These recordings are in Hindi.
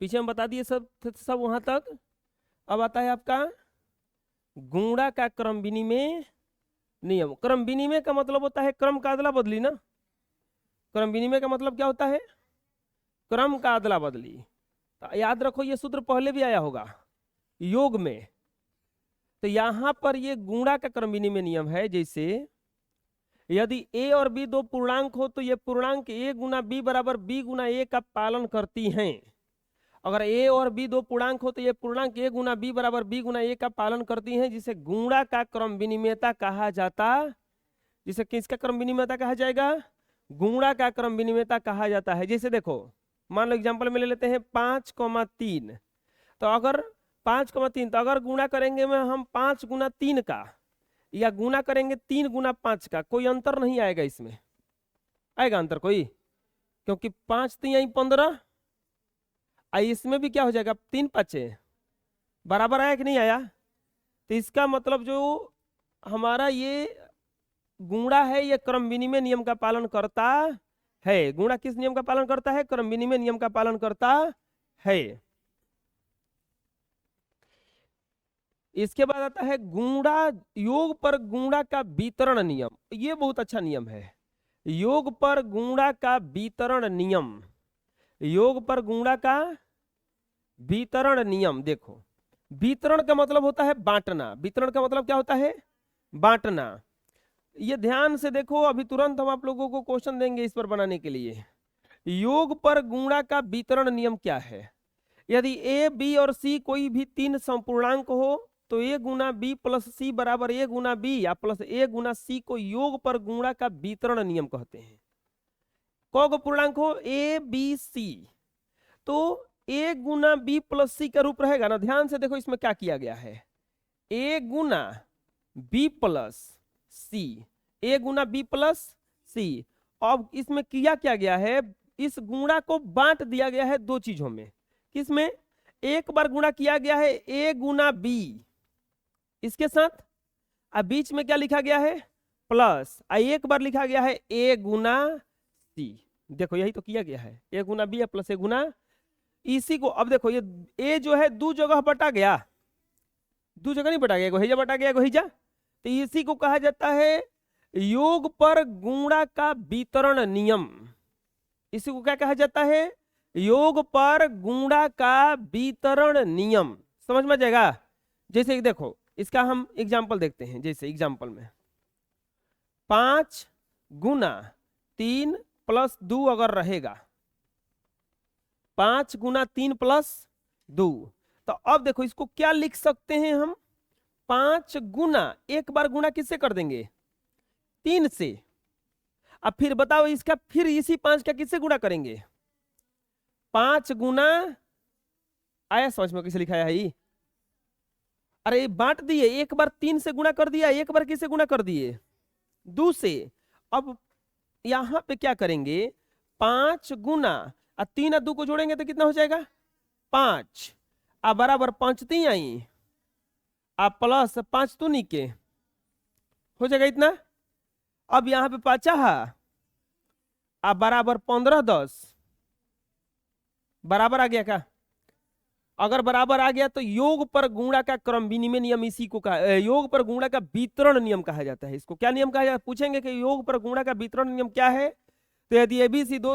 पीछे हम बता दिए सब वहां तक। अब आता है आपका गुणा का क्रम विनिमय नियम। क्रम विनिमय का मतलब होता है क्रम का अदला बदली ना। क्रम विनिमय का मतलब क्या होता है? क्रम का अदला बदली। तो याद रखो ये सूत्र पहले भी आया होगा योग में। तो यहां पर ये गुणा का क्रम विनिमय नियम है। जैसे यदि a और b दो पूर्णांक हो तो ये पूर्णांक a गुना b बराबर b गुना a का पालन करती हैं। अगर a और b दो पूर्णांक हो तो ये पूर्णांक a गुना b बराबर b गुना a का पालन करती हैं, जिसे गुणा का क्रम विनिमयता कहा जाता। जिसे किसका क्रम विनिमयता कहा जाएगा? गुणा का क्रम विनिमयता कहा जाता है। जैसे देखो मान लो एग्जांपल में ले लेते हैं 5,3। तो अगर 5,3 तो अगर गुणा करेंगे में हम 5 गुना 3 का या गुना करेंगे 3 गुना 5 का, कोई अंतर नहीं आएगा इसमें। आएगा अंतर कोई? क्योंकि 5 3 आई 15। इसमें भी क्या हो जाएगा 3 5 बराबर आया कि नहीं आया? तो इसका मतलब जो हमारा ये गुणा है ये क्रम विनिमय नियम का पालन करता है। गुणा किस नियम का पालन करता है? क्रम विनिमय नियम का पालन करता है। इसके बाद आता है गुणा योग पर गुणा का वितरण नियम। ये बहुत अच्छा नियम है, योग पर गुणा का वितरण नियम। योग पर गुणा का वितरण नियम। देखो वितरण का मतलब होता है बांटना। वितरण का मतलब क्या होता है? बांटना। ये ध्यान से देखो, अभी तुरंत हम आप लोगों को क्वेश्चन देंगे इस पर बनाने के लिए। योग पर गुणा का वितरण नियम क्या है? यदि a b और c कोई भी 3 समपूर्णांक हो तो a Guna b plus c बराबर a गुना b या प्लस a गुना c को योग पर गुणा का वितरण नियम कहते हैं। कौन पूर्णांक हो? a b c। तो a Guna b plus c का रूप रहेगा ना। ध्यान से देखो इसमें क्या किया गया है, a Guna b plus c, a Guna b plus c। अब इसमें किया क्या गया है, इस गुणा को बांट दिया गया है दो चीजों में। किसमें? एक बार गुणा किया गया है a गुना b इसके साथ, अब बीच में क्या लिखा गया है? प्लस। एक बार लिखा गया है a गुना c। देखो यही तो किया गया है, a Guna b plus a गुना। इसी को अब देखो ये a जो है दो जगह बटा गया, दो जगह नहीं बटा गया, गोहिजा बटा गया गोहिजा। तो इसी को कहा जाता है योग पर गुणा का वितरण नियम। इसी को क्या कहा जाता है? योग पर गुणा का वितरण नियम। समझ में जाएगा? जैसे देखो इसका हम एग्जाम्पल देखते हैं। जैसे एग्जाम्पल में 5 गुना 3 प्लस 2 अगर रहेगा, 5 गुना 3 प्लस 2, तो अब देखो इसको क्या लिख सकते हैं हम? 5 गुना, एक बार गुणा किससे कर देंगे? 3 से। अब फिर बताओ इसका फिर इसी 5 का किससे गुणा करेंगे? 5 गुना, आया समझ में किसे लिखा है? अरे बांट दिए, एक बार 3 से गुणा कर दिया, एक बार किससे गुणा कर दिए? 2 से। अब यहां पे क्या करेंगे? 5 गुना 3 और 2 को जोड़ेंगे तो कितना हो जाएगा? 5। अब बराबर 5 3 आई, अब प्लस 5 तो नीचे हो जाएगा इतना। अब यहां पे 5 है, अब बराबर 15 10 बराबर आ गया क्या? अगर बराबर आ गया तो योग पर गुणा का क्रम विनिमय नियम इसी को कहा, योग पर गुणा का वितरण नियम कहा जाता है। इसको क्या नियम कहा जाता है? पूछेंगे कि योग पर गुणा का वितरण नियम क्या है। तो यदि ए बी सी दो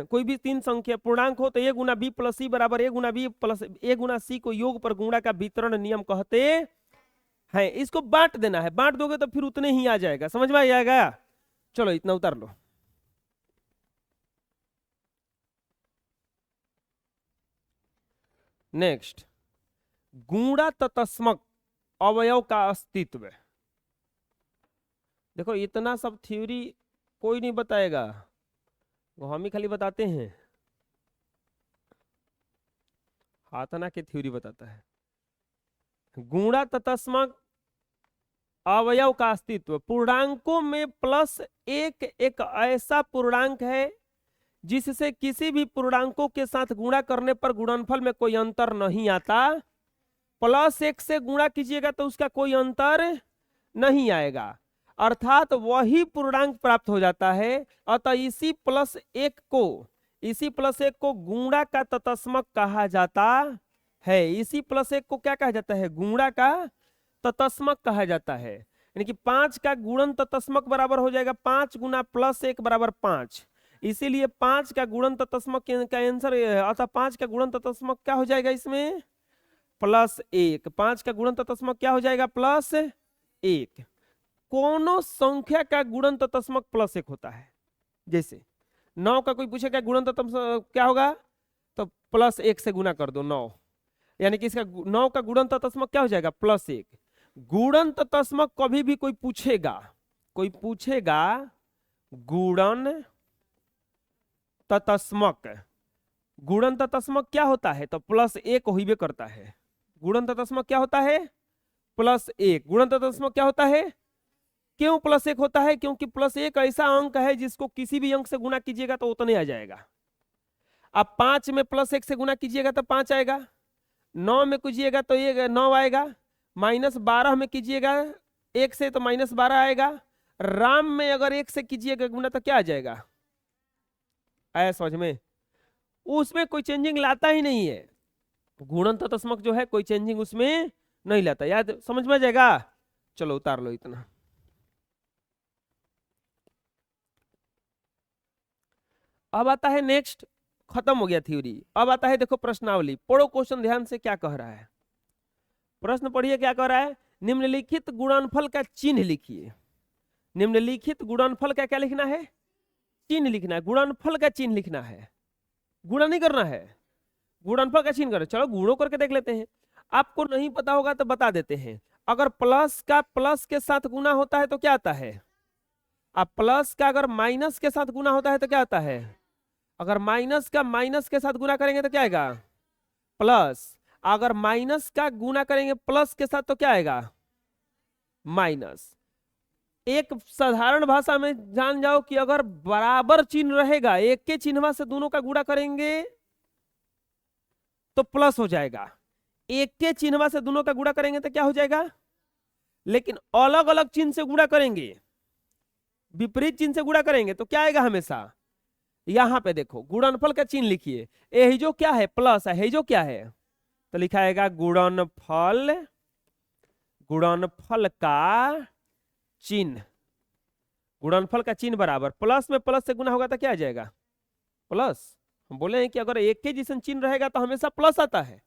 कोई भी 3 संख्या पूर्णांक हो तो a Guna b plus c बराबर a Guna b plus a Guna c को योग पर गुणा का वितरण नियम कहते हैं। इसको बांट देना है, बांट दोगे तो फिर उतने ही आ जाएगा। समझ में आ जाएगा? चलो इतना उतार लो। नेक्स्ट, गुणात्मक अवयव का अस्तित्व। देखो इतना सब थ्योरी कोई नहीं बताएगा, वो हम ही खाली बताते हैं। हाथना की थ्योरी बताता है। गुणात्मक अवयव का अस्तित्व, पूर्णांकों में प्लस एक ऐसा पूर्णांक है जिससे किसी भी पूर्णांकों के साथ गुणा करने पर गुणनफल में कोई अंतर नहीं आता। प्लस 1 से गुणा कीजिएगा तो उसका कोई अंतर नहीं आएगा, अर्थात वही पूर्णांक प्राप्त हो जाता है। अतः इसी प्लस 1 को इसी प्लस एक को गुणा का तत्समक कहा जाता है। इसी प्लस एक को क्या कहा जाता है? गुणा का तत्समक कहा जाता है। यानी कि 5 का गुणन तत्समक बराबर हो जाएगा 5 गुना प्लस 1 बराबर 5। इसीलिए 5 का गुणन तत्समक का आंसर अर्थात 5 का गुणन तत्समक क्या हो जाएगा इसमें? +1। 5 का गुणन तत्समक क्या हो जाएगा? +1। कोनो संख्या का गुणन तत्समक +1 होता है। जैसे 9 का कोई पूछेगा गुणन तत्समक क्या होगा, तो +1 से गुना कर दो 9, यानी कि इसका 9 का गुणन तत्समक क्या हो जाएगा? +1। गुणन तत्समक कभी भी कोई पूछेगा गुणन तत्समक, गुणन तत्समक क्या होता है? तो +1 होइबे करता है। गुणन तत्समक क्या होता है? +1। गुणन तत्समक क्या होता है? क्यों +1 होता है? क्योंकि +1 ऐसा अंक है जिसको किसी भी अंक से गुना कीजिएगा तो उतने आ जाएगा। अब 5 में +1 से गुना कीजिएगा तो 5 आएगा, 9 में कीजिएगा तो ये 9 आएगा, -12 में कीजिएगा 1 से तो -12 आएगा, राम में अगर 1 से कीजिएगा गुना तो क्या आ जाएगा? आया समझ में? उसमें कोई चेंजिंग लाता ही नहीं है। गुणन तत्समक जो है कोई चेंजिंग उसमें नहीं लाता। याद समझ में आ जाएगा? चलो उतार लो इतना। अब आता है नेक्स्ट, खत्म हो गया थ्योरी। अब आता है देखो प्रश्नावली। पढ़ो क्वेश्चन ध्यान से क्या कह रहा है। प्रश्न पढ़िए क्या कह रहा है। निम्नलिखित गुणनफल का चिन्ह लिखिए। निम्नलिखित गुणनफल का क्या लिखना है? चिन्ह लिखना है। गुणनफल का चिन्ह लिखना है, गुणा नहीं करना है, गुणनफल का चिन्ह करना। चलो गुणों करके देख लेते हैं। आपको नहीं पता होगा तो बता देते हैं। अगर प्लस का प्लस के साथ गुना होता है तो क्या आता है? अब प्लस का अगर माइनस के साथ गुना होता है तो क्या आता है? अगर माइनस का माइनस के साथ गुना करेंगे तो क्या आएगा? प्लस। अगर माइनस का गुना करेंगे प्लस के साथ तो क्या आएगा? माइनस। एक साधारण भाषा में जान जाओ कि अगर बराबर चिन्ह रहेगा, एक के चिन्ह से दोनों का गुणा करेंगे तो प्लस हो जाएगा, एक के चिन्ह से दोनों का गुणा करेंगे तो क्या हो जाएगा? लेकिन अलग अलग चिन्ह से गुणा करेंगे, विपरीत चिन्ह से गुणा करेंगे तो क्या आएगा? हमेशा यहां पे देखो गुणनफल का चिन्ह लिखिए। ये जो क्या है? प्लस है। जो क्या है? तो लिखा आएगा गुणनफल, गुणनफल का चिन्ह। गुणनफल का चिन्ह बराबर प्लस में प्लस से गुना होगा तो क्या आ जाएगा? प्लस। हम बोले हैं कि अगर एक के जैसा चिन्ह रहेगा तो हमेशा प्लस आता है,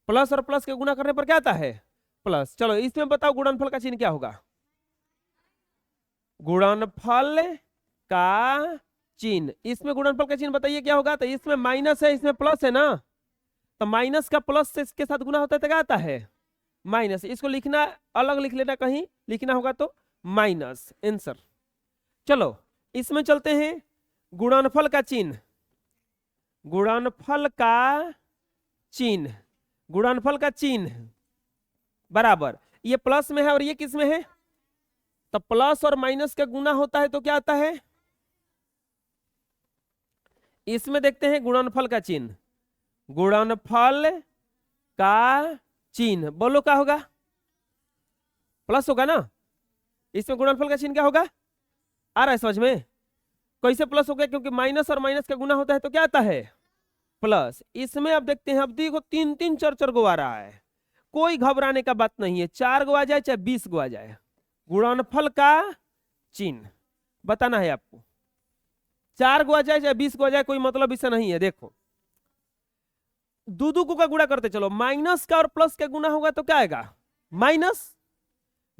प्लस और प्लस के गुना करने पर क्या आता है? प्लस। चलो इसमें बताओ गुणनफल का चिन्ह क्या होगा? गुणनफल का चिन्ह, इसमें गुणनफल का चिन्ह बताइए क्या होगा? तो इसमें माइनस है, इसमें प्लस है ना, तो माइनस का प्लस से इसके साथ गुना होता है तो क्या आता है? माइनस। इसको लिखना अलग लिख लेना, कहीं लिखना होगा तो माइनस आंसर। चलो इसमें चलते हैं। गुणनफल का चिन्ह, गुणनफल का चिन्ह, गुणनफल का चिन्ह बराबर, ये प्लस में है और ये किस में है? तो प्लस और माइनस का गुना होता है तो क्या आता है? इसमें देखते हैं गुणनफल का चिन्ह, गुणनफल का चिन्ह बोलो क्या होगा? प्लस होगा ना। इसमें गुणनफल का चिन्ह क्या होगा? आ रहा है समझ में? कैसे प्लस हो गया? क्योंकि माइनस और माइनस का गुना होता है तो क्या आता है? प्लस। इसमें अब देखते हैं, अब देखो 3-3 4-4 गो आ रहा है, कोई घबराने का बात नहीं है। 4 गो आ जाए चाहे 20 गो आ जाए, गुणनफल का चिन्ह बताना है आपको। 4 गो आ जाए चाहे 20 गो आ जाए, कोई मतलब इससे नहीं है। देखो दो को का गुणा करते चलो, माइनस का और प्लस का गुना होगा तो क्या आएगा? माइनस।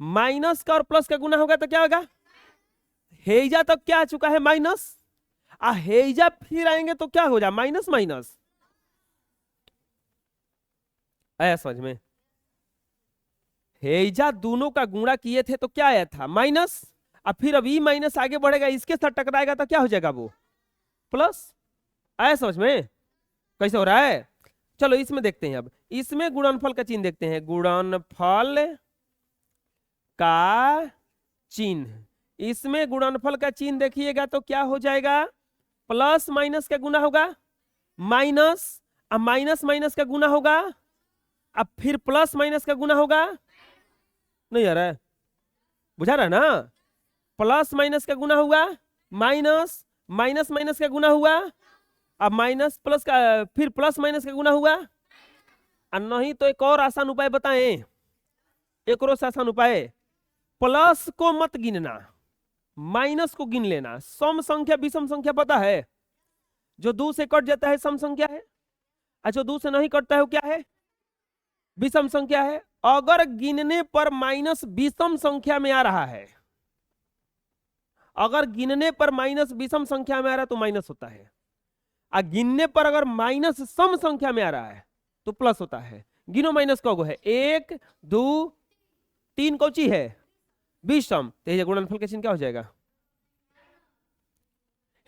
माइनस का और प्लस का गुना होगा तो क्या होगा? हेजा तक क्या आ चुका है? माइनस। हेजा फिर आएंगे तो क्या हो जाए? Minus minus. आया समझ में? हेजा दोनों का गुणा किए थे तो क्या आया था? माइनस। अब फिर अब ई माइनस आगे बढ़ेगा, इसके साथ टकराएगा तो क्या हो जाएगा? वो प्लस। आया समझ में कैसे हो रहा है? चलो इसमें देखते हैं। अब इसमें गुणनफल का चिन्ह देखते हैं। गुणनफल का चिन्ह, इसमें गुणनफल का चिन्ह देखिएगा तो क्या हो जाएगा? प्लस माइनस का गुना होगा, माइनस। अब माइनस माइनस का गुना होगा, अब फिर प्लस माइनस का गुना होगा। नहीं आ रहा है? बुझा रहा है ना? प्लस माइनस का गुना हुआ, माइनस, माइनस माइनस का गुना हुआ, अब माइनस प्लस का, फिर प्लस माइनस का गुना हुआ, और नहीं तो एक और आसान उपाय बताएं, एक और आसान उपाय, प्लस को मत गिनना, माइनस को गिन लेना। सम संख्या विषम संख्या पता है, जो 2 से कट जाता है सम संख्या है, और जो 2 से नहीं कटता है वो क्या है, विषम संख्या है। अगर गिनने पर माइनस विषम संख्या में आ रहा है, अगर गिनने पर माइनस विषम संख्या में आ रहा है तो माइनस होता है, और गिनने पर अगर माइनस सम संख्या में आ रहा है तो प्लस होता है। गिनो माइनस कौगो है, 1 2 3 कौची है, विषम, तो ये गुणनफल का चिन्ह क्या हो जाएगा,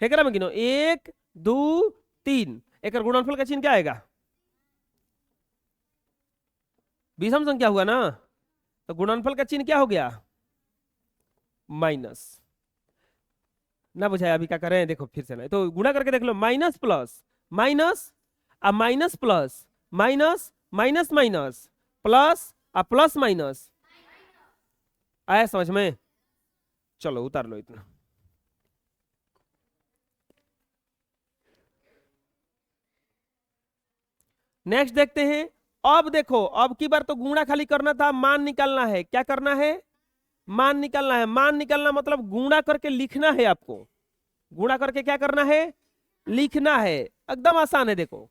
हेकरा में गिनो 1 2 3, एक गुणनफल का चिन्ह क्या आएगा, विषम संख्या हुआ ना, तो गुणनफल का चिन्ह क्या हो गया, माइनस। ना बुझाया, अभी क्या करें, देखो फिर से ना, तो गुणा करके देख लो, माइनस प्लस माइनस, अब minus plus minus, minus minus plus, अब प्लस माइनस, आया समझ में, चलो उतार लो इतना। नेक्स्ट देखते हैं। अब देखो, अब की बार तो गुणा खाली करना था, मान निकालना है, क्या करना है, मान निकालना है। मान निकालना मतलब गुणा करके लिखना है आपको, गुणा करके क्या करना है, लिखना है, एकदम आसान है। देखो,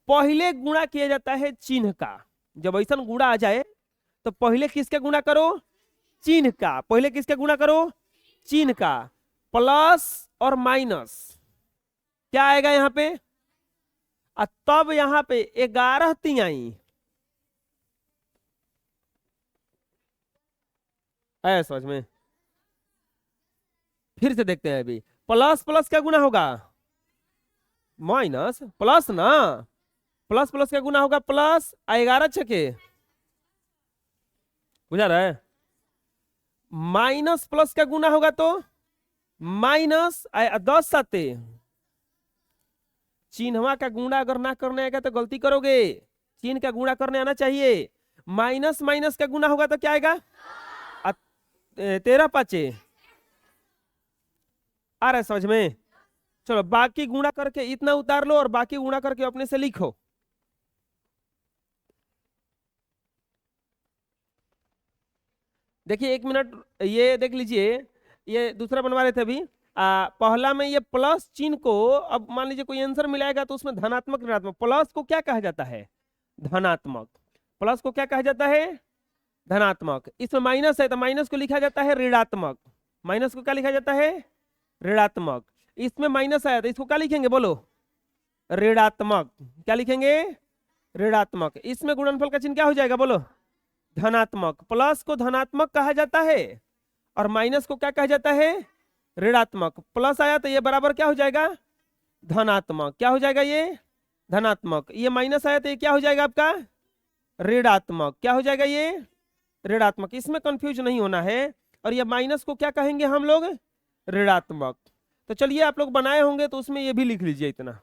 पहले गुणा किया जाता है चिन्ह का, जब ऐसा गुणा आ जाए तो पहले किसके गुणा करो, चिन्ह का, पहले किसके गुणा करो, चिन्ह का, प्लस और माइनस क्या आएगा यहां पे, तब यहां पे 11 तिहाई, आया समझ में। फिर से देखते हैं, अभी प्लस प्लस क्या गुना होगा, माइनस प्लस ना, प्लस प्लस क्या गुना होगा, प्लस, 11 छके, बुझा रहा है, माइनस प्लस का गुना होगा तो माइनस, 10 साते, चिन्हवा का गुणा अगर ना करने आएगा तो गलती करोगे, चिन्ह का गुणा करने आना चाहिए। माइनस माइनस का गुणा होगा तो क्या आएगा, 13 पाचे, आ रहा है समझ में। चलो बाकी गुणा करके इतना उतार लो और बाकी गुणा करके अपने से लिखो। देखिए 1 मिनट, ये देख लीजिए, ये दूसरा बनवा रहे थे अभी। पहला में ये प्लस चिन्ह को, अब मान लीजिए कोई आंसर मिलाएगा तो उसमें धनात्मक ऋणात्मक, प्लस को क्या कहा जाता है, धनात्मक, प्लस को क्या कहा जाता है, धनात्मक। इसमें माइनस है तो माइनस को लिखा जाता है ऋणात्मक, माइनस को क्या लिखा जाता है, ऋणात्मक। इसमें माइनस आया तो इसको क्या लिखेंगे, बोलो, ऋणात्मक, क्या लिखेंगे, ऋणात्मक। इसमें गुणनफल का चिन्ह क्या हो जाएगा, बोलो, धनात्मक। प्लस को धनात्मक कहा जाता है और माइनस को क्या कहा जाता है, ऋणात्मक। प्लस आया तो ये बराबर क्या हो जाएगा, धनात्मक, क्या हो जाएगा ये, धनात्मक। ये माइनस आया तो ये क्या हो जाएगा आपका, ऋणात्मक, क्या हो जाएगा ये, ऋणात्मक। इसमें कंफ्यूज नहीं होना है। और ये माइनस को क्या कहेंगे हम लोग, ऋणात्मक। तो चलिए आप लोग बनाए होंगे तो उसमें ये भी लिख लीजिए इतना।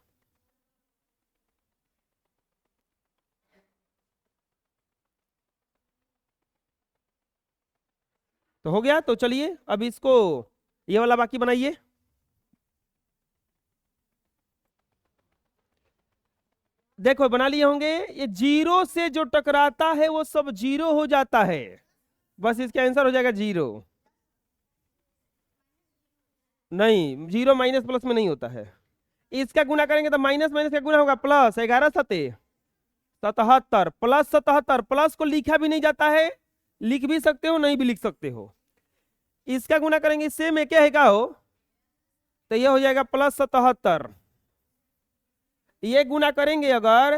तो हो गया। तो चलिए अब इसको, ये वाला बाकी बनाइए। देखो बना लिए होंगे। ये जीरो से जो टकराता है वो सब जीरो हो जाता है, बस इसका आंसर हो जाएगा जीरो। नहीं, जीरो माइनस प्लस में नहीं होता है। इसका गुना करेंगे तो माइनस माइनस का गुना होगा प्लस, 11 सते 77, प्लस 77। प्लस को लिखा भी नहीं जाता है, लिख भी सकते हो नहीं भी लिख सकते हो। इसका गुना करेंगे इससे में क्या है का हो, तो ये हो जाएगा प्लस 77। ये गुना करेंगे अगर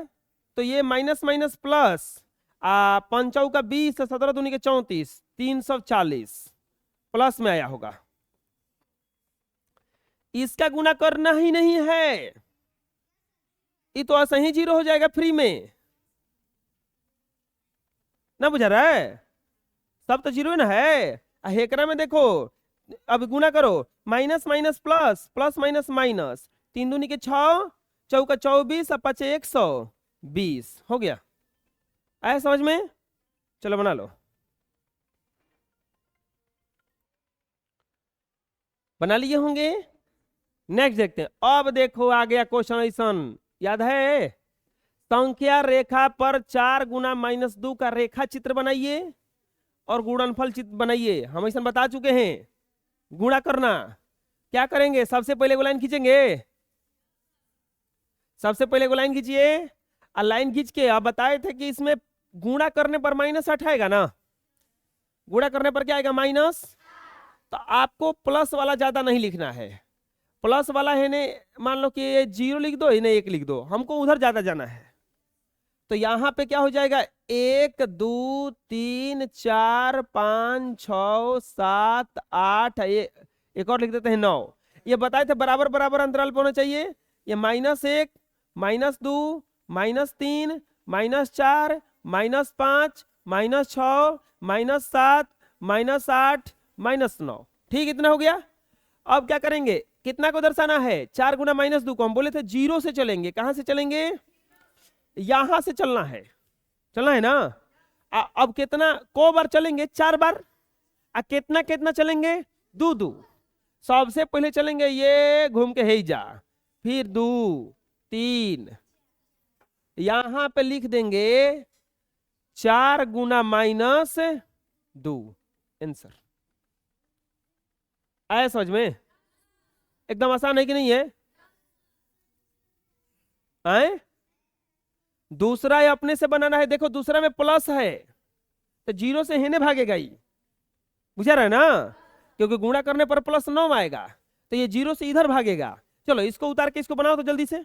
तो ये माइनस माइनस प्लस, 5 का 20, 17 दूनी के 34, 340 प्लस में आया होगा। इसका गुना करना ही नहीं है, ये तो ऐसा ही जीरो हो जाएगा फ्री में, ना बुझा रहा है, सब तो जीरो ना है। हेकरा में देखो, अब गुना करो, minus minus plus, plus minus minus, 3 दूनी के 6, 4 का 24, 5 120 हो गया। आया समझ में, चलो बना लो। बना लिए होंगे। नेक्स्ट देखते हैं। अब देखो आ गया क्वेश्चन ऐसा, याद है, संख्या रेखा पर 4 गुना -2 का रेखा चित्र बनाइए और गुणनफल चित्र बनाइए। हम ऐसा बता चुके हैं। गुणा करना क्या करेंगे, सबसे पहले वो लाइन खींचेंगे, सबसे पहले वो लाइन खींचिए और लाइन खींच के आप बताए थे कि इसमें गुणा करने पर -8 आएगा ना, गुणा करने पर क्या आएगा माइनस। तो आपको प्लस वाला ज्यादा नहीं लिखना है, प्लस वाला है ने मान लो कि 0 लिख दो, इन्हें 1 लिख दो, हमको उधर ज्यादा जाना है। तो यहां पे क्या हो जाएगा, 1 2 3 4 5 6 7 8, एक और लिख देते हैं 9। ये बताए थे बराबर बराबर अंतराल पे होना चाहिए। ये -1 -2 -3 -4 -5 -6 -7 -8 -9, ठीक, इतना हो गया। अब क्या करेंगे, कितना को दर्शाना है, 4 गुना -2 को हम बोले थे 0 से चलेंगे। कहां से चलेंगे, यहां से चलना है, चलना है ना। अब कितना को बार चलेंगे, 4 बार। कितना कितना चलेंगे, 2 2। सबसे पहले चलेंगे ये घूम के है जा, फिर 2 3, यहां पे लिख देंगे 4 गुना -2, आंसर आया समझ में। एकदम आसान है कि नहीं है, आए। दूसरा ये अपने से बनाना है, देखो दूसरा में प्लस है तो 0 से हेने भागेगा ही, बुझा रहा है ना, क्योंकि गुणा करने पर +9 आएगा, तो ये 0 से इधर भागेगा। चलो इसको उतार के इसको बनाओ तो जल्दी से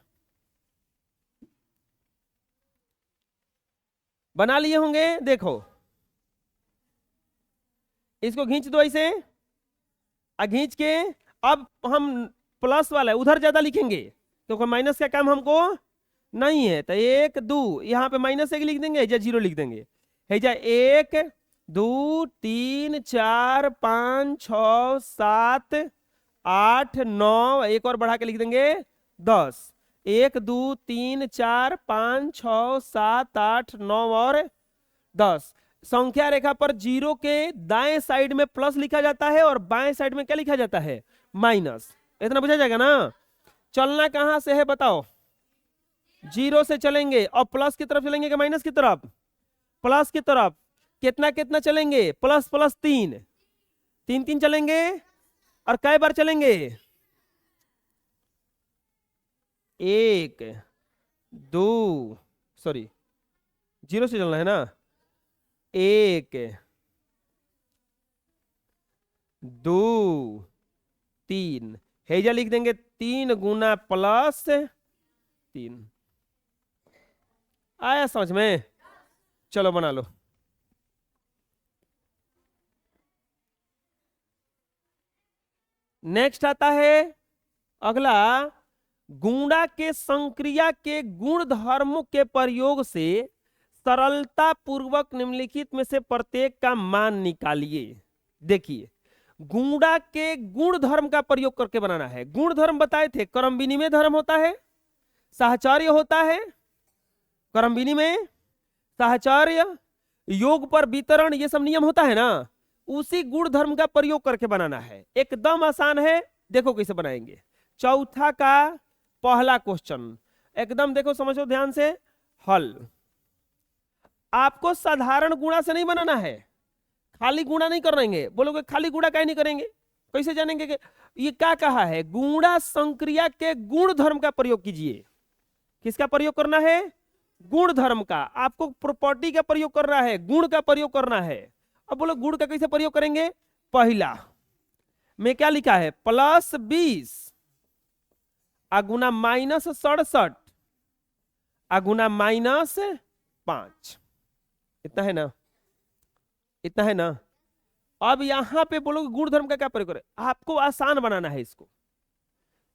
बना लिए होंगे। देखो इसको खींच दो ऐसे, खींच के अब हम प्लस वाला है उधर ज्यादा लिखेंगे, क्योंकि माइनस का काम हमको नहीं है। तो 1 2 यहाँ पे -1 लिख देंगे, या 0 लिख देंगे, है जा 1 2 3 4 5 6 7 8 9, एक और बढ़ा के लिख देंगे 10। 1 2 3 4 5 6 7 8 9 और 10। संख्या रेखा पर 0 के दाएं साइड में प्लस लिखा जाता है और बाएं साइड में क्या लिखा जाता है, माइनस। इतना बुझा जाएगा ना। चलना कहां से है बताओ, 0 से चलेंगे और प्लस की तरफ चलेंगे कि माइनस की तरफ, प्लस की तरफ। कितना कितना चलेंगे, प्लस प्लस 3 3 3 चलेंगे, और कई बार चलेंगे, 1 2, सॉरी 0 से चलना है ना, 1 2 3, हेजा लिख देंगे 3 गुना +3। आया समझ में, चलो बना लो। नेक्स्ट आता है अगला, गुणा के संक्रिया के गुण धर्मों के प्रयोग से सरलता पूर्वक निम्नलिखित में से प्रत्येक का मान निकालिए। देखिए गुणा के गुण धर्म का प्रयोग करके बनाना है। गुण धर्म बताए थे, क्रम विनिमय धर्म होता है, साहचर्य होता है, क्रम विनिमय, साहचर्य, योग पर वितरण, ये सब नियम होता है ना। उसी गुण धर्म का प्रयोग करके बनाना है, एकदम आसान है। देखो कैसे बनाएंगे। चौथा का पहला क्वेश्चन एकदम देखो, समझो ध्यान से, हल। आपको साधारण गुणा से नहीं बनाना है, खाली गुणा नहीं करेंगे। बोलोगे खाली गुणा काहे नहीं करेंगे, कैसे जानेंगे कि ये क्या कहा है। गुणा संक्रिया के गुण धर्म का प्रयोग कीजिए। किसका प्रयोग करना है, गुण धर्म का। आपको प्रॉपर्टी का प्रयोग करना है, गुण का प्रयोग करना है। अब बोलो गुण का कैसे प्रयोग करेंगे। पहला में क्या लिखा है, +20 गुना -67 गुना -5, इतना है ना, इतना है ना। अब यहां पे बोलोगे गुण धर्म का क्या प्रयोग करें। आपको आसान बनाना है इसको,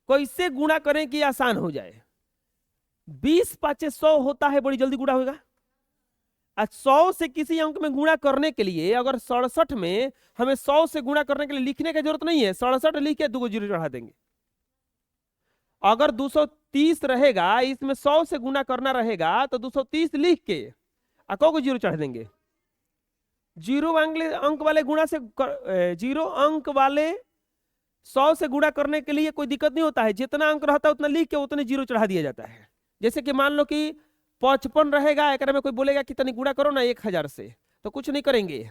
कैसे गुणा करें कि आसान हो जाए। 20 5 100 होता है, बड़ी जल्दी गुणा होगा। 100 से किसी अंक में गुणा करने के लिए, अगर 67 में हमें 100 से गुणा करने के लिए लिखने की जरूरत नहीं है, 67 लिख के 2 जीरो चढ़ा देंगे। अगर 230 रहेगा, इसमें 100 से गुणा करना रहेगा तो 230 लिख के को जीरो चढ़ा देंगे। 0 अंक वाले गुणा से 0 अंक वाले 100 से गुणा करने के लिए कोई दिक्कत नहीं होता है, जितना अंक रहता है उतना लिख के उतने जीरो चढ़ा दिया जाता है। जैसे कि मान लो कि 55 रहेगा, एक में कोई बोलेगा कितनी गुणा करो ना 1000 से, तो कुछ नहीं करेंगे,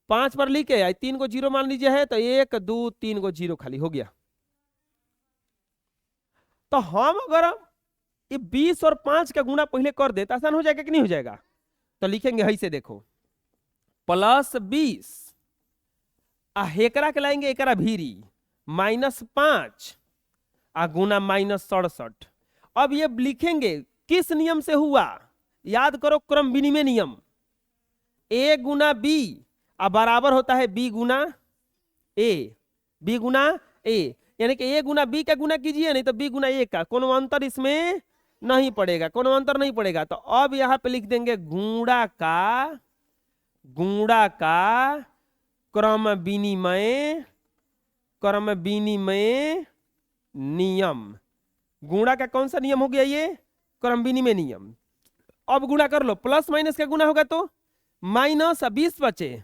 5 पर लिख के 3 को जीरो मान लीजिए है, तो 1 2 3 को जीरो खाली हो गया। तो हम अगर ये 20 और 5 का गुणा पहले कर दे तो आसान हो जाएगा कि नहीं हो जाएगा? तो लिखेंगे ऐसे देखो, +20 हेकरा के लाएंगे एकरा भीरी -5 गुना -67। अब ये लिखेंगे किस नियम से हुआ, याद करो क्रम विनिमय नियम। A गुना B बराबर होता है B Guna A, B Guna A, यानी कि A गुना B का गुना कीजिए, नहीं तो B गुना A का, कोनो अंतर इसमें नहीं पड़ेगा, कोनो अंतर नहीं पड़ेगा। तो अब यहां पे लिख देंगे गुणा का क्रम विनिमय नियम। गुणा का कौन सा नियम हो गया? ये क्रम विनिमय नियम। अब गुणा कर लो, प्लस माइनस का गुणा होगा तो -20 बचे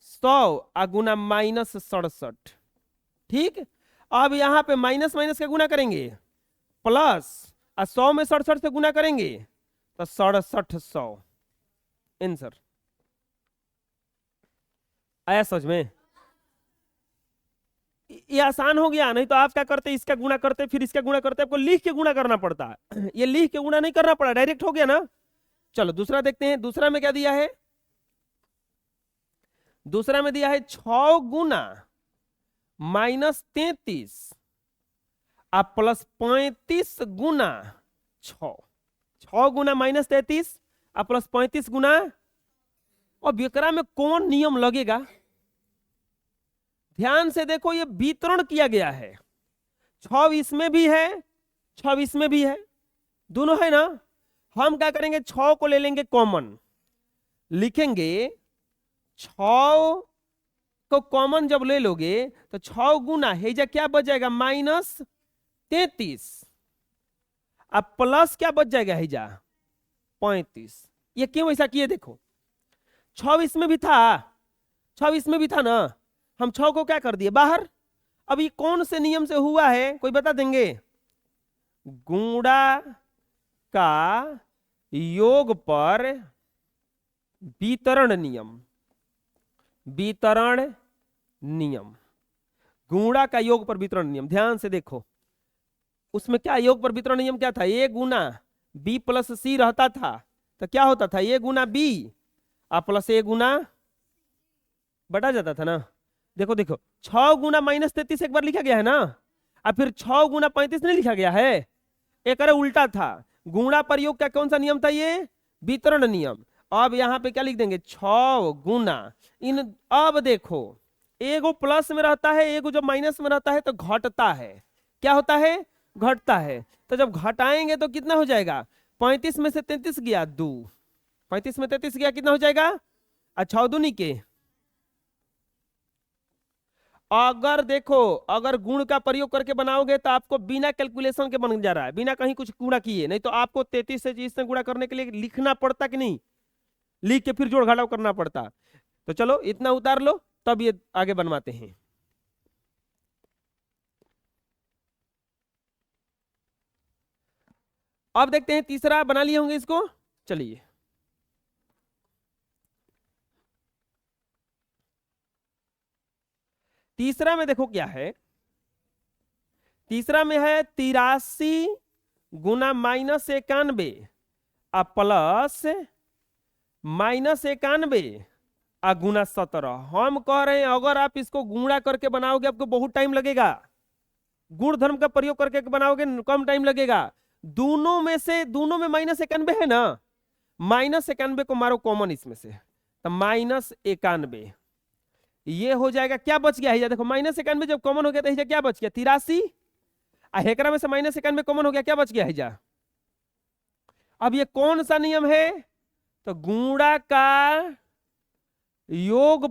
100 गुना -67। ठीक, अब यहां पे माइनस माइनस का गुणा करेंगे, प्लस 100 में 67 से गुणा करेंगे तो 6700 आंसर। आया समझ में? ये आसान हो गया। नहीं तो आप क्या करते, इसका गुणा करते फिर इसका गुणा करते, आपको लिख के गुणा करना पड़ता है। ये लिख के गुणा नहीं करना पड़ा, डायरेक्ट हो गया ना। चलो दूसरा देखते हैं, दूसरा में क्या दिया है? दूसरा में दिया है 6 गुना -33 प्लस 35 गुना 6। 6 गुना -33 प्लस 35 गुना। अब एकरा में कौन नियम लगेगा? ध्यान से देखो, ये वितरण किया गया है, 6 इसमें भी है 6 इसमें भी है, दोनों है ना। हम क्या करेंगे, 6 को ले लेंगे कॉमन, लिखेंगे 6 को कॉमन जब ले लोगे तो 6 गुना हेजा क्या बच जाएगा -33 अब प्लस क्या बच जाएगा हेजा 35। ये क्यों ऐसा किए? देखो 6 इसमें भी था, 6 इसमें भी था ना, हम 6 को क्या कर दिए बाहर। अब ये कौन से नियम से हुआ है, कोई बता देंगे? गुणा का योग पर वितरण नियम। वितरण नियम, गुणा का योग पर वितरण नियम। ध्यान से देखो, उसमें क्या योग पर वितरण नियम क्या था? A Guna B plus C रहता था, तो क्या होता था? A Guna B plus A गुना बटा जाता था ना। देखो देखो, 6 गुना -33 एक बार लिखा गया है ना, और फिर 6 गुना 35 नहीं लिखा गया है, एक उल्टा था। गुणा पर योग का कौन सा नियम था? ये वितरण नियम। अब यहां पे क्या लिख देंगे? 6 गुना इन। अब देखो, एगो प्लस में रहता है, एगो जब माइनस में रहता है तो घटता है। क्या होता है? घटता है। तो जब घटाएंगे तो कितना हो जाएगा? 35 में से 33 गया 2, 35 में 33 गया, कितना हो जाएगा? 6 दूनी के। अगर देखो, अगर गुण का प्रयोग करके बनाओगे तो आपको बिना कैलकुलेशन के बन जा रहा है, बिना कहीं कुछ गुणा किए। नहीं तो आपको 33 से 30 से गुणा करने के लिए लिखना पड़ता कि नहीं, लिख के फिर जोड़ घटाव करना पड़ता। तो चलो इतना उतार लो, तब ये आगे बनवाते हैं। अब देखते हैं तीसरा बना लिए होंगे इसको। चलिए, तीसरा में देखो क्या है। तीसरा में है 83 गुना -91 प्लस -91 गुना 17। हम कह रहे हैं अगर आप इसको गुणा करके बनाओगे आपको बहुत टाइम लगेगा, गुण धर्म का प्रयोग करके बनाओगे कम टाइम लगेगा। दोनों में -91 है ना, -91 को मारो कॉमन इसमें से, तो -91 ये हो जाएगा। क्या बच गया है? देखो -91 जब कॉमन हो गया तो क्या बच गया? 83। हेकरा में से -91 कॉमन हो गया, क्या बच गया है? अब ये कौन सा नियम है? तो गुणा का योग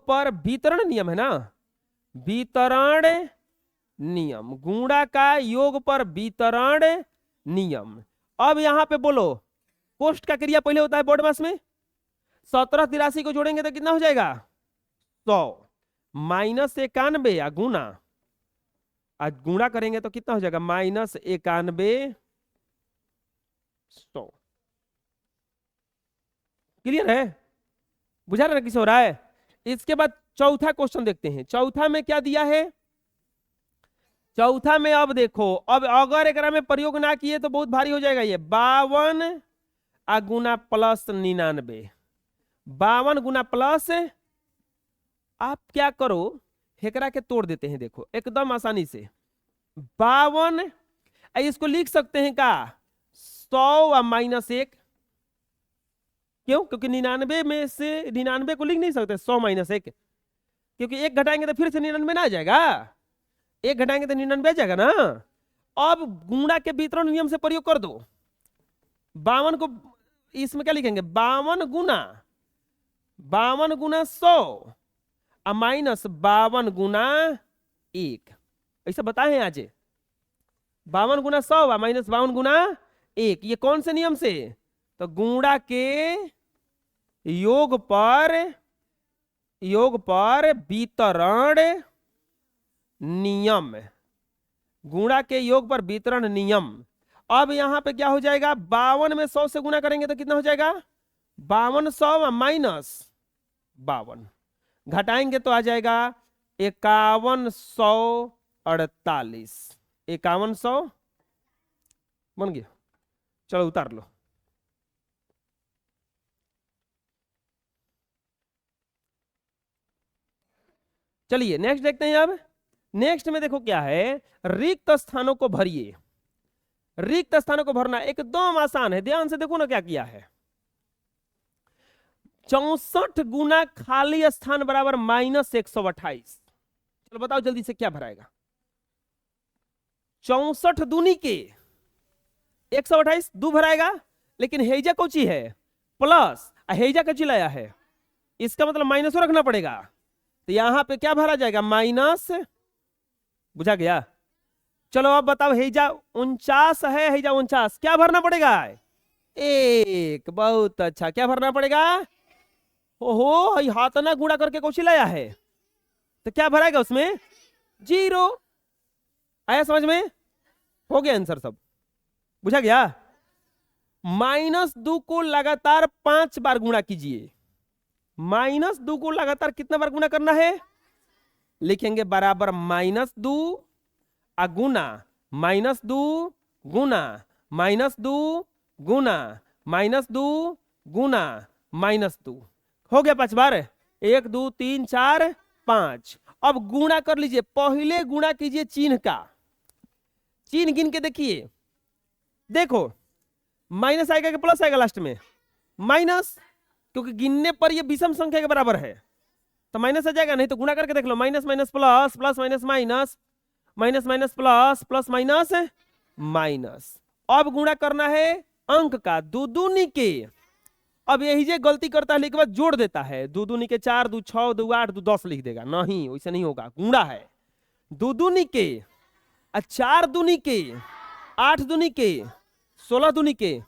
पर वितरण नियम है ना, वितरण नियम। गुणा का योग पर वितरण नियम। अब यहां पे बोलो, कोष्ट का क्रिया पहले होता है बोर्ड मास में। 17 83 को जोड़ेंगे तो कितना हो जाएगा? 100 माइनस 91 या गुना, आज गुणा करेंगे तो कितना हो जाएगा माइनस 91 100। क्लियर है, बुझा रहे ना किस हो रहा है। इसके बाद चौथा क्वेश्चन देखते हैं। चौथा में क्या दिया है, चौथा में अब देखो, अब अगर एक में प्रयोग ना किए तो बहुत भारी हो जाएगा ये। 52 गुना प्लस 99, 52 गुना प्लस, आप क्या करो हेकरा के तोड़ देते हैं, देखो एकदम आसानी से। 52 इसको लिख सकते हैं का 100 और माइनस 1, क्यों, क्योंकि 99 में से 99 को लिख नहीं सकते 100 माइनस 1, क्योंकि 1 घटाएंगे तो फिर से 99 ना आ जाएगा, 1 घटाएंगे तो 99 आ जाएगा ना। अब गुणा के वितरण नियम से प्रयोग कर दो। 52 को इसमें क्या लिखेंगे 52 गुना 100 और माइनस 52 गुना 1, ऐसा बताए हैं आज। 52 गुना 100 और माइनस 52 गुना 1, ये कौन से नियम से, तो गुणा के योग पर वितरण नियम, गुणा के योग पर वितरण नियम। अब यहां पे क्या हो जाएगा, 52 में 100 से गुणा करेंगे तो कितना हो जाएगा 52 100 माइनस 52, घटाएंगे तो आ जाएगा 5148, 5100 बन गया। चलो उतार लो। चलिए नेक्स्ट देखते हैं। अब नेक्स्ट में देखो क्या है, रिक्त स्थानों को भरिए। रिक्त स्थानों को भरना एकदम आसान है, ध्यान से देखो ना क्या किया है। 64 गुना खाली स्थान बराबर माइनस 128। चलो बताओ जल्दी से क्या भराएगा। 64 दूनी के 128 दो भराएगा, लेकिन हेजा कौची है प्लस, हेजा कौची लाया है, इसका मतलब माइनस रखना पड़ेगा। तो यहां पे क्या भरा जाएगा माइनस, बुझा गया। चलो अब बताओ हेजा 49 है, हेजा 49 क्या भरना पड़ेगा 1, बहुत अच्छा। क्या भरना पड़ेगा, ओहो हाथ ना गुणा करके कौची लाया है, तो क्या भराएगा उसमें 0। आया समझ में, हो गया आंसर सब, बुझा गया। -2 को लगातार 5 बार गुणा कीजिए। -2 को लगातार कितना बार गुणा करना है, लिखेंगे बराबर -2 गुना -2 गुना -2 गुना -2 गुना -2, हो गया 5 बार, 1 2 3 4 5। अब गुणा कर लीजिए, पहले गुणा कीजिए चिन्ह का, चिन्ह गिन के देखिए, देखो माइनस आएगा कि प्लस आएगा लास्ट में, माइनस, क्योंकि गिनने पर ये विषम संख्या के बराबर है तो माइनस आ जाएगा, नहीं तो गुणा करके देख लो, minus minus plus, plus minus minus, minus minus plus, plus minus minus. अब गुणा करना है अंक का, दो दूनी के। अब यही जे गलती करता है, लेकिन बाद जोड़ देता है, दो दूनी के 4, 2 6, 2 8, 2 10 लिख देगा, नहीं वैसे नहीं होगा, गुणा है। दो दूनी के 4 दूनी के 8 दूनी के 16 दूनी के,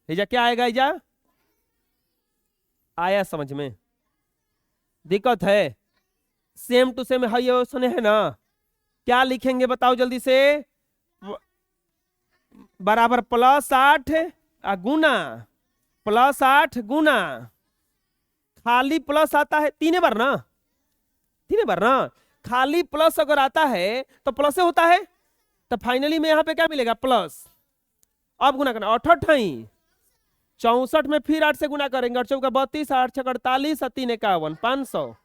हेजा क्या आएगा, हेजा आया समझ में, दिक्कत है, सेम टू सेम है, ये सुने है ना। क्या लिखेंगे बताओ जल्दी से, बराबर +8 गुना +8 गुना, खाली प्लस आता है 3 बार ना, 3 बार ना, खाली प्लस अगर आता है तो प्लस होता है, तो फाइनली में यहां पे क्या मिलेगा प्लस। अब गुना करना 68, 64 में फिर 8 से गुना करेंगे, 8 चौका 32, 8 छक 48, 3 51, 500।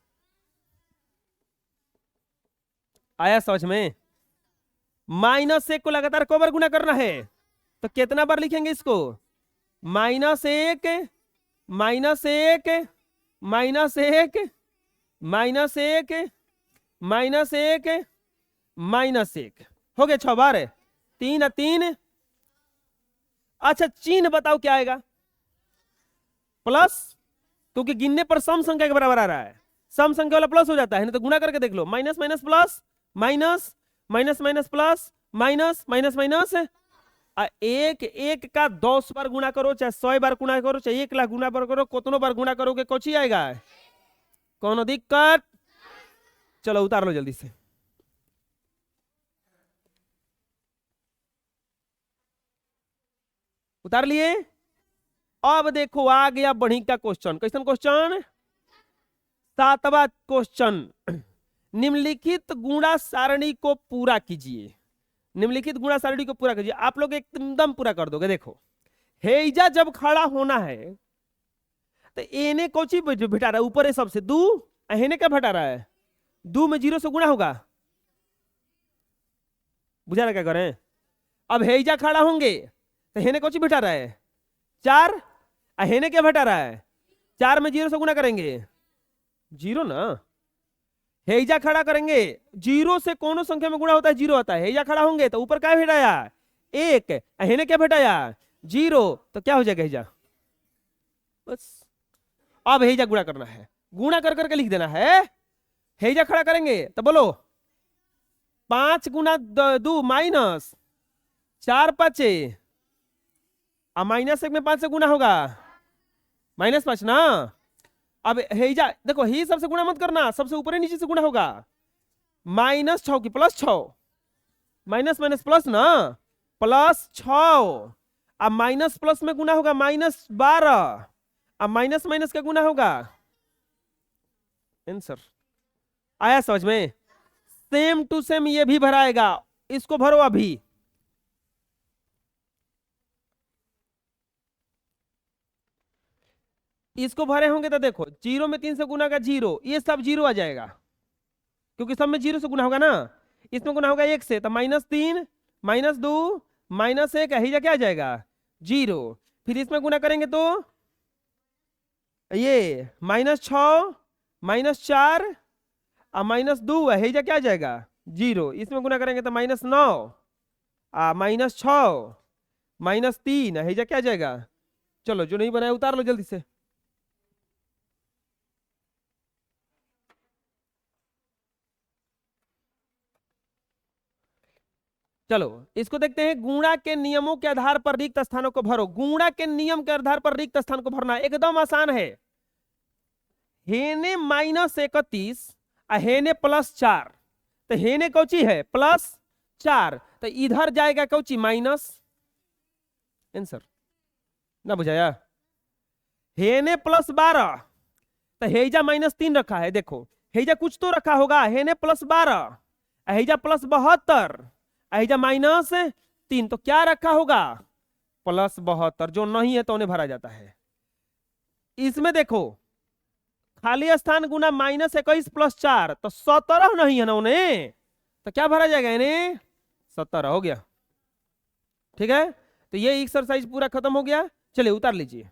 आया समझ में। -1 को लगातार कई बार गुना करना है, तो कितना बार लिखेंगे इसको, -1 -1 -1 -1 -1, हो गया 6 बार, 3 3। अच्छा चिन्ह बताओ क्या आएगा, प्लस, क्योंकि गिनने पर सम संख्या के बराबर आ रहा है, सम संख्या वाला प्लस हो जाता है, नहीं तो गुणा करके देख लो, minus minus plus, minus minus minus plus, minus minus minus. 1 का 10 बार गुणा करो, चाहे 100 बार गुणा करो, चाहे 1 लाख गुणा बार करो, कितनों बार गुणा करोगे कौची आएगा कोनो दिक्कत? चलो उतार लो जल्दी से। उतार लिए? अब देखो आ गया बढ़ी का क्वेश्चन। कैसन क्वेश्चन? 7वां क्वेश्चन। निम्नलिखित गुणा सारणी को पूरा कीजिए। निम्नलिखित गुणा सारणी को पूरा कीजिए। आप लोग एकदम पूरा कर दोगे। देखो हेजा जब खड़ा होना है तो एने कोची बिठा रहा है ऊपर है सबसे दू, हेने क्या घटा रहा है? दू में 0 से गुणा होगा। बुझा रहा क्या करें? अब हेजा खड़ा होंगे तो हेने कोची बिठा रहा है 4, हेने क्या घटा रहा है 4 में 0 से गुणा करेंगे 0 ना। हेजा खड़ा करेंगे 0 से कौन संख्या में गुणा होता है 0 होता है। हेजा खड़ा होंगे तो ऊपर क्या भेटाया 1, हेने क्या भेटाया 0, तो क्या हो जाएगा हेजा? बस अब हेजा गुणा करना है, गुणा कर करके लिख देना है। हेजा खड़ा करेंगे तो बोलो 5 गुना 2 माइनस 4 5 -1 में 5 से गुणा होगा -5 ना। अब हेजा देखो ही सबसे गुणा मत करना, सबसे ऊपर ही नीचे से गुणा होगा। -6 की +6, माइनस माइनस प्लस ना, +6। अब माइनस प्लस में गुना होगा -12, अब माइनस माइनस का गुना होगा आंसर। आया समझ में? सेम टू सेम ये भी भराएगा, इसको भरो अभी। इसको भरे होंगे तो देखो 0 में 3 से गुना का 0, ये सब 0 आ जाएगा क्योंकि सब में 0 से गुना होगा ना। इसमें गुना होगा 1 से तो -3 -2 -1 है क्या आ जाएगा 0। फिर इसमें गुना करेंगे तो ये -6 -4 और -2 है क्या आ जाएगा 0। इसमें गुना करेंगे तो -9 -6 -3 है क्या आ जाएगा। चलो जो नहीं बनाया उतार लो जल्दी से। चलो इसको देखते हैं। गुणा के नियमों के आधार पर रिक्त स्थानों को भरो। गुणा के नियम के आधार पर रिक्त स्थान को भरना एकदम आसान है। हेने -31 हेने +4, तो हेने कौची है +4, तो इधर जाएगा कौची माइनस। आंसर ना बुझाया? हेने +12 तो हेजा -3 रखा है। देखो हेजा कुछ तो रखा होगा। हेने +12 हेजा +72 हेजा -3, तो क्या रखा होगा +72। जो नहीं है तो उन्हें भरा जाता है। इसमें देखो खाली स्थान गुना -21 +4 तो 17 नहीं है ना उन्हें, तो क्या भरा जाएगा इन्हें 17 हो गया। ठीक है, तो ये एक्सरसाइज पूरा खत्म हो गया। चलिए उतार लीजिए।